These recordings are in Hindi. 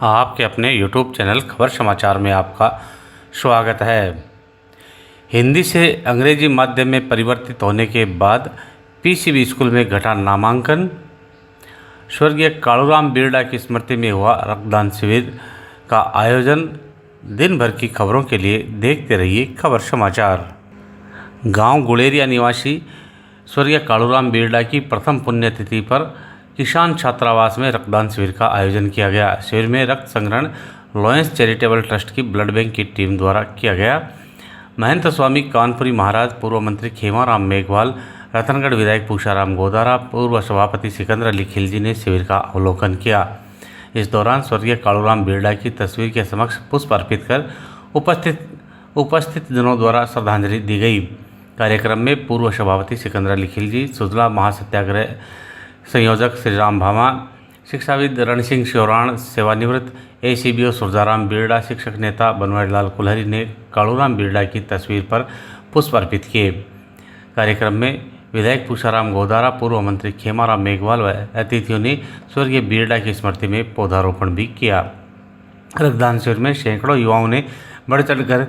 आपके अपने YouTube चैनल खबर समाचार में आपका स्वागत है। हिंदी से अंग्रेजी माध्यम में परिवर्तित होने के बाद पीसीबी स्कूल में घटा नामांकन। स्वर्गीय कालूराम बिरला की स्मृति में हुआ रक्तदान शिविर का आयोजन। दिन भर की खबरों के लिए देखते रहिए खबर समाचार। गांव गुड़ेरिया निवासी स्वर्गीय कालूराम बिरला की प्रथम पुण्यतिथि पर किसान छात्रावास में रक्तदान शिविर का आयोजन किया गया। शिविर में रक्त संग्रहण लॉयंस चैरिटेबल ट्रस्ट की ब्लड बैंक की टीम द्वारा किया गया। महंत स्वामी कानपुरी महाराज, पूर्व मंत्री खेमाराम मेघवाल, रतनगढ़ विधायक पूषाराम गोदारा, पूर्व सभापति सिकंदर अली खिलजी ने शिविर का अवलोकन किया। इस दौरान स्वर्गीय कालूराम बिरला की तस्वीर के समक्ष पुष्प अर्पित कर उपस्थित जनों द्वारा श्रद्धांजलि दी गई। कार्यक्रम में पूर्व सभापति सिकंदर अली खिलजी, सुजला महासत्याग्रह संयोजक श्रीराम भामा, शिक्षाविद रणसिंह श्योराण, सेवानिवृत्त एसीबीओ सुरजाराम बिरला, शिक्षक नेता बनवारीलाल कुल्हरी ने कालूराम बिरला की तस्वीर पर पुष्प अर्पित किए। कार्यक्रम में विधायक पूषाराम गोदारा, पूर्व मंत्री खेमाराम मेघवाल व अतिथियों ने स्वर्गीय बिरला की स्मृति में पौधारोपण भी किया। रक्तदान शिविर में सैकड़ों युवाओं ने बढ़ चढ़कर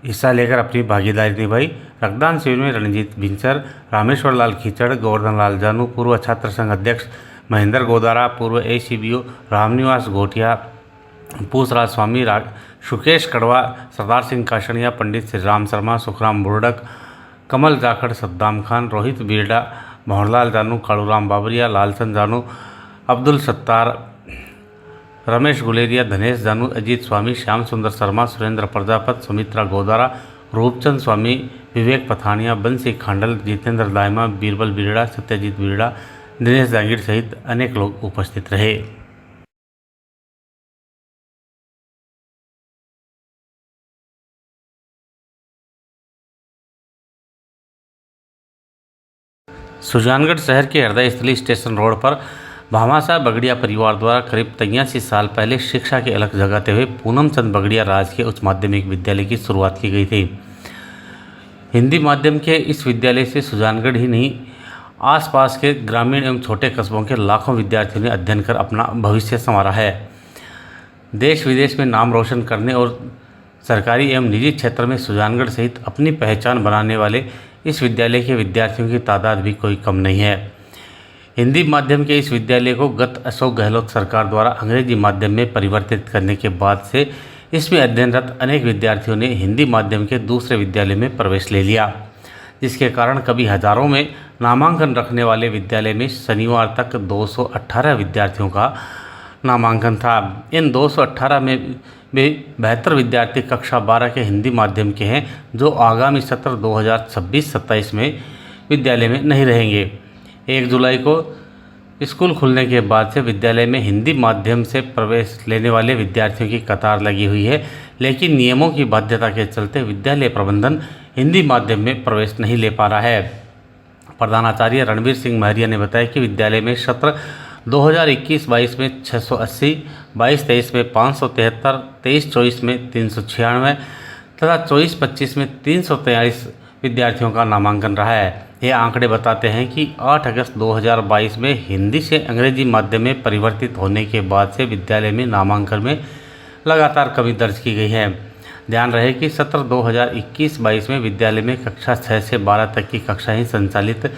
हिस्सा लेकर अपनी भागीदारी निभाई। रक्तदान शिविर में रणजीत भिंचर, रामेश्वर लाल खीचड़, गोवर्धन लाल जानू, पूर्व छात्र संघ अध्यक्ष महेंद्र गोदारा, पूर्व एसीबीओ रामनिवास घोटिया, पूसराज स्वामी, सुकेश कड़वा, सरदार सिंह काशड़िया, पंडित श्री राम शर्मा, सुखराम बुर्डक, कमल जाखड़, सद्दाम खान, रोहित बिरला, भंवरलाल जानू, कालूराम बाबरिया, लालचंद जानू, अब्दुल सत्तार, रमेश गुलेरिया, धनेश जानू, अजीत स्वामी, श्याम सुंदर शर्मा, सुरेंद्र प्रजापत, सुमित्रा गोदारा, रूपचंद स्वामी, विवेक पथानिया, बंसी खांडल, जितेंद्र दायमा, बीरबल बिरला, सत्यजीत बिरला, दिनेश जांगीर सहित अनेक लोग उपस्थित रहे। सुजानगढ़ शहर के हृदय स्थली स्टेशन रोड पर भामाशाह बगड़िया परिवार द्वारा करीब 83 साल पहले शिक्षा के अलग जगाते हुए पूनम चंद बगड़िया राजकीय उच्च माध्यमिक विद्यालय की शुरुआत की गई थी। हिंदी माध्यम के इस विद्यालय से सुजानगढ़ ही नहीं, आसपास के ग्रामीण एवं छोटे कस्बों के लाखों विद्यार्थियों ने अध्ययन कर अपना भविष्य संवारा है। देश विदेश में नाम रोशन करने और सरकारी एवं निजी क्षेत्र में सुजानगढ़ सहित अपनी पहचान बनाने वाले इस विद्यालय के विद्यार्थियों की तादाद भी कोई कम नहीं है। हिंदी माध्यम के इस विद्यालय को गत अशोक गहलोत सरकार द्वारा अंग्रेजी माध्यम में परिवर्तित करने के बाद से इसमें अध्ययनरत अनेक विद्यार्थियों ने हिंदी माध्यम के दूसरे विद्यालय में प्रवेश ले लिया, जिसके कारण कभी हजारों में नामांकन रखने वाले विद्यालय में शनिवार तक 218 विद्यार्थियों का नामांकन था। इन 218 में भी 72 विद्यार्थी कक्षा 12 के हिंदी माध्यम के हैं, जो आगामी सत्र 2026-27 में विद्यालय में नहीं रहेंगे। 1 जुलाई को स्कूल खुलने के बाद से विद्यालय में हिंदी माध्यम से प्रवेश लेने वाले विद्यार्थियों की कतार लगी हुई है, लेकिन नियमों की बाध्यता के चलते विद्यालय प्रबंधन हिंदी माध्यम में प्रवेश नहीं ले पा रहा है। प्रधानाचार्य रणवीर सिंह महरिया ने बताया कि विद्यालय में सत्र 2021-22 में 680, 22-23 में 573, 23-24 में 396 तथा 24-25 में 343 विद्यार्थियों का नामांकन रहा है। ये आंकड़े बताते हैं कि 8 अगस्त 2022 में हिंदी से अंग्रेजी माध्यम में परिवर्तित होने के बाद से विद्यालय में नामांकन में लगातार कमी दर्ज की गई है। ध्यान रहे कि सत्र 2021-22 में विद्यालय में कक्षा 6 से 12 तक की कक्षाएं संचालित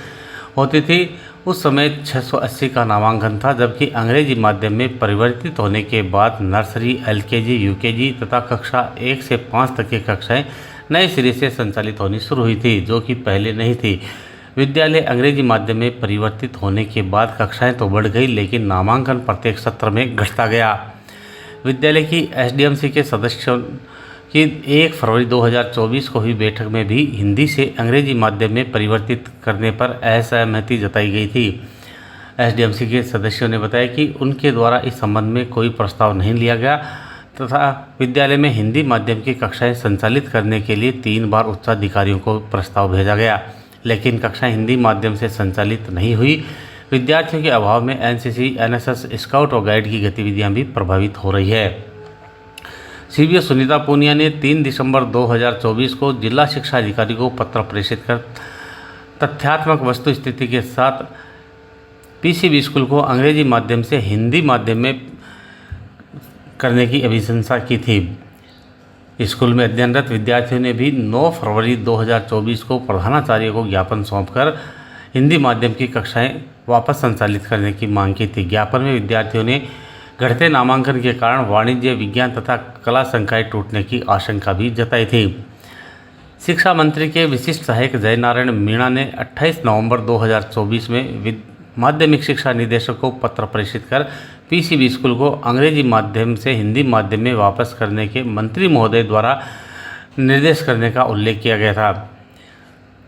होती थी। उस समय 680 का नामांकन था, जबकि अंग्रेजी माध्यम में परिवर्तित होने के बाद नर्सरी, एलकेजी, यूकेजी तथा कक्षा 1 से 5 तक की कक्षाएं नए सिरे से संचालित होनी शुरू हुई थी, जो कि पहले नहीं थी। विद्यालय अंग्रेजी माध्यम में परिवर्तित होने के बाद कक्षाएं तो बढ़ गई, लेकिन नामांकन प्रत्येक सत्र में घटता गया। विद्यालय की एसडीएमसी के सदस्यों की 1 फरवरी 2024 को हुई बैठक में भी हिंदी से अंग्रेजी माध्यम में परिवर्तित करने पर असहमति जताई गई थी। एसडीएमसी के सदस्यों ने बताया कि उनके द्वारा इस संबंध में कोई प्रस्ताव नहीं लिया गया तथा विद्यालय में हिंदी माध्यम की कक्षाएं संचालित करने के लिए 3 बार उच्चाधिकारियों को प्रस्ताव भेजा गया, लेकिन कक्षाएं हिंदी माध्यम से संचालित नहीं हुई। विद्यार्थियों के अभाव में एनसीसी, एनएसएस, स्काउट और गाइड की गतिविधियां भी प्रभावित हो रही है। सीबीओ सुनीता पूनिया ने 3 दिसंबर 2024 को जिला शिक्षा अधिकारी को पत्र प्रेषित कर तथ्यात्मक वस्तु स्थिति के साथ पीसीबी स्कूल को अंग्रेजी माध्यम से हिंदी माध्यम में करने की अभिशंसा की थी। स्कूल में अध्ययनरत विद्यार्थियों ने भी 9 फरवरी 2024 को प्रधानाचार्य को ज्ञापन सौंपकर हिंदी माध्यम की कक्षाएं वापस संचालित करने की मांग की थी। ज्ञापन में विद्यार्थियों ने घटते नामांकन के कारण वाणिज्य, विज्ञान तथा कला संकाय टूटने की आशंका भी जताई थी। शिक्षा मंत्री के विशिष्ट सहायक जय नारायण मीणा ने 28 नवंबर 2024 में माध्यमिक शिक्षा निदेशक को पत्र प्रेषित कर पीसीबी स्कूल को अंग्रेजी माध्यम से हिंदी माध्यम में वापस करने के मंत्री महोदय द्वारा निर्देश करने का उल्लेख किया गया था।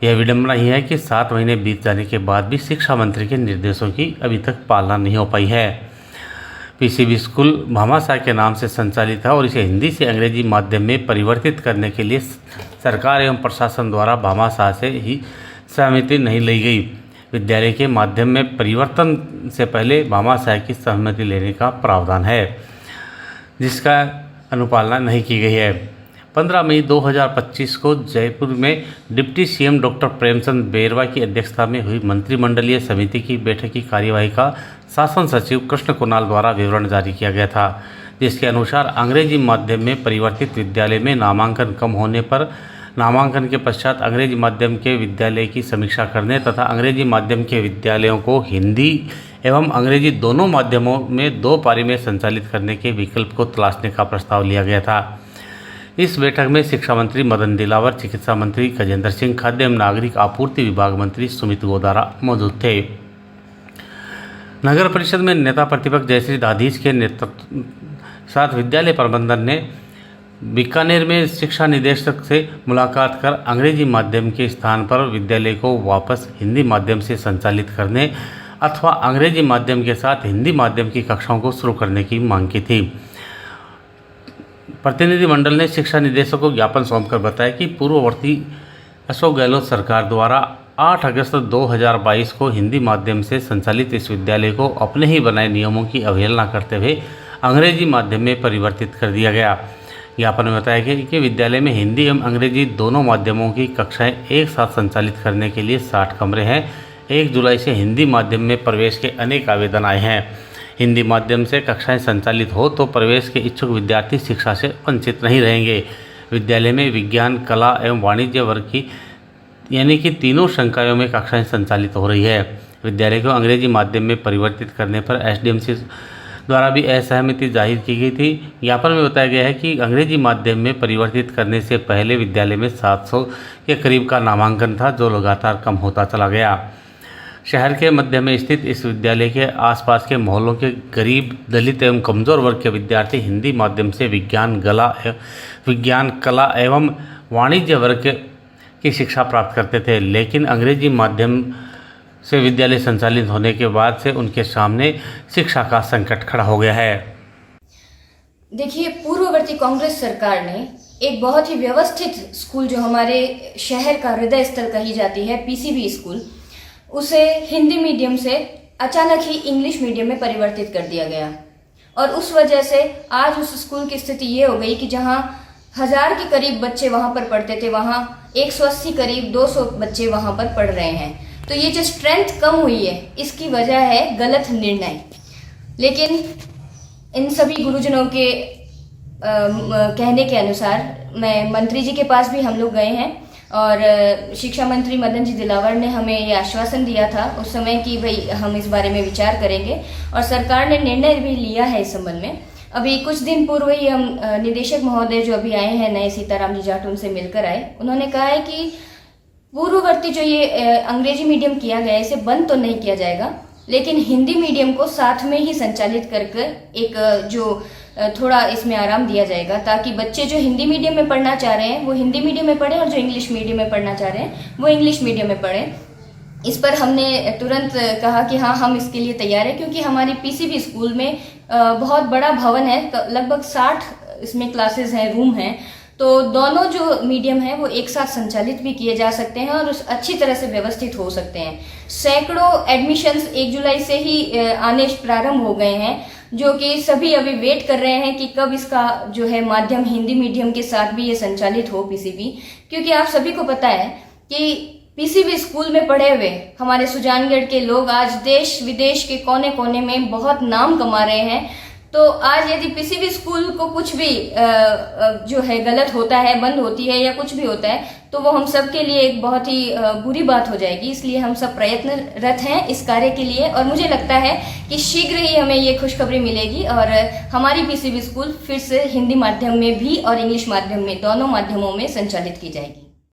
यह विडंबना ही है कि 7 महीने बीत जाने के बाद भी शिक्षा मंत्री के निर्देशों की अभी तक पालना नहीं हो पाई है। पीसीबी स्कूल भामाशाह के नाम से संचालित है और इसे हिंदी से अंग्रेजी माध्यम में परिवर्तित करने के लिए सरकार एवं प्रशासन द्वारा भामाशाह से ही सहमति नहीं ली गई। विद्यालय के माध्यम में परिवर्तन से पहले भामाशाह की सहमति लेने का प्रावधान है, जिसका अनुपालना नहीं की गई है। 15 मई 2025 को जयपुर में डिप्टी सीएम डॉक्टर प्रेमचंद बेरवा की अध्यक्षता में हुई मंत्रिमंडलीय समिति की बैठक की कार्यवाही का शासन सचिव कृष्ण कुणाल द्वारा विवरण जारी किया गया था, जिसके अनुसार अंग्रेजी माध्यम में परिवर्तित विद्यालय में नामांकन कम होने पर नामांकन के पश्चात अंग्रेजी माध्यम के विद्यालय की समीक्षा करने तथा अंग्रेजी माध्यम के विद्यालयों को हिंदी एवं अंग्रेजी दोनों माध्यमों में 2 पारी में संचालित करने के विकल्प को तलाशने का प्रस्ताव लिया गया था। इस बैठक में शिक्षा मंत्री मदन दिलावर, चिकित्सा मंत्री गजेंद्र सिंह, खाद्य एवं नागरिक आपूर्ति विभाग मंत्री सुमित गोदारा मौजूद थे। नगर परिषद में नेता प्रतिपक्ष जयश्री दाधीच के नेतृत्व साथ विद्यालय प्रबंधन ने बीकानेर में शिक्षा निदेशक से मुलाकात कर अंग्रेजी माध्यम के स्थान पर विद्यालय को वापस हिंदी माध्यम से संचालित करने अथवा अंग्रेजी माध्यम के साथ हिंदी माध्यम की कक्षाओं को शुरू करने की मांग की थी। प्रतिनिधिमंडल ने शिक्षा निदेशक को ज्ञापन सौंपकर बताया कि पूर्ववर्ती अशोक गहलोत सरकार द्वारा 8 अगस्त 2022 को हिंदी माध्यम से संचालित इस विद्यालय को अपने ही बनाए नियमों की अवहेलना करते हुए अंग्रेजी माध्यम में परिवर्तित कर दिया गया। ज्ञापन में बताया गया कि विद्यालय में हिंदी एवं अंग्रेजी दोनों माध्यमों की कक्षाएं एक साथ संचालित करने के लिए 60 कमरे हैं। 1 जुलाई से हिंदी माध्यम में प्रवेश के अनेक आवेदन आए हैं। हिंदी माध्यम से कक्षाएं संचालित हो तो प्रवेश के इच्छुक विद्यार्थी शिक्षा से वंचित नहीं रहेंगे। विद्यालय में विज्ञान, कला एवं वाणिज्य वर्ग की यानी कि तीनों संकायों में कक्षाएं संचालित हो रही है। विद्यालय को अंग्रेजी माध्यम में परिवर्तित करने पर एसडीएमसी द्वारा भी असहमति जाहिर की गई थी। ज्ञापन में बताया गया है कि अंग्रेजी माध्यम में परिवर्तित करने से पहले विद्यालय में 700 के करीब का नामांकन था, जो लगातार कम होता चला गया। शहर के मध्य में स्थित इस विद्यालय के आसपास के मोहल्लों के गरीब, दलित एवं कमज़ोर वर्ग के विद्यार्थी हिंदी माध्यम से विज्ञान, कला एवं वाणिज्य वर्ग की शिक्षा प्राप्त करते थे, लेकिन अंग्रेजी माध्यम से विद्यालय संचालित होने के बाद से उनके सामने शिक्षा का संकट खड़ा हो गया है। देखिए, पूर्ववर्ती कांग्रेस सरकार ने एक बहुत ही व्यवस्थित स्कूल जो हमारे शहर का हृदय स्थल कही जाती है, पीसीबी स्कूल, उसे हिंदी मीडियम से अचानक ही इंग्लिश मीडियम में परिवर्तित कर दिया गया और उस वजह से आज उस स्कूल की स्थिति ये हो गई कि जहां 1000 के करीब बच्चे वहां पर पढ़ते थे, वहां 180 करीब 200 बच्चे वहां पर पढ़ रहे हैं। तो ये जो स्ट्रेंथ कम हुई है, इसकी वजह है गलत निर्णय। लेकिन इन सभी गुरुजनों के कहने के अनुसार मैं मंत्री जी के पास भी हम लोग गए हैं और शिक्षा मंत्री मदन जी दिलावर ने हमें ये आश्वासन दिया था उस समय कि भाई हम इस बारे में विचार करेंगे और सरकार ने निर्णय भी लिया है इस संबंध में। अभी कुछ दिन पूर्व ही हम निदेशक महोदय जो अभी आए हैं नए, सीताराम जी जाट, उनसे मिलकर आए। उन्होंने कहा है कि पूर्ववर्ती जो ये अंग्रेजी मीडियम किया गया है, इसे बंद तो नहीं किया जाएगा, लेकिन हिंदी मीडियम को साथ में ही संचालित कर एक जो थोड़ा इसमें आराम दिया जाएगा, ताकि बच्चे जो हिंदी मीडियम में पढ़ना चाह रहे हैं वो हिंदी मीडियम में पढ़ें और जो इंग्लिश मीडियम में पढ़ना चाह रहे हैं वो इंग्लिश मीडियम में पढ़ें। इस पर हमने तुरंत कहा कि हाँ, हम इसके लिए तैयार हैं, क्योंकि हमारी पीसीबी स्कूल में बहुत बड़ा भवन है, तो लगभग 60 इसमें क्लासेस हैं, रूम हैं, तो दोनों जो मीडियम है वो एक साथ संचालित भी किए जा सकते हैं और अच्छी तरह से व्यवस्थित हो सकते हैं। सैकड़ों एडमिशन्स 1 जुलाई से ही आने प्रारंभ हो गए हैं, जो कि सभी अभी वेट कर रहे हैं कि कब इसका जो है माध्यम हिंदी मीडियम के साथ भी ये संचालित हो पीसीबी। क्योंकि आप सभी को पता है कि पीसीबी स्कूल में पढ़े हुए हमारे सुजानगढ़ के लोग आज देश विदेश के कोने कोने में बहुत नाम कमा रहे हैं। तो आज यदि पीसीबी स्कूल को कुछ भी जो है गलत होता है, बंद होती है या कुछ भी होता है, तो वो हम सब के लिए एक बहुत ही बुरी बात हो जाएगी। इसलिए हम सब प्रयत्नरत हैं इस कार्य के लिए, और मुझे लगता है कि शीघ्र ही हमें ये खुशखबरी मिलेगी और हमारी पीसीबी स्कूल फिर से हिंदी माध्यम में भी और इंग्लिश माध्यम में, दोनों माध्यमों में संचालित की जाएगी।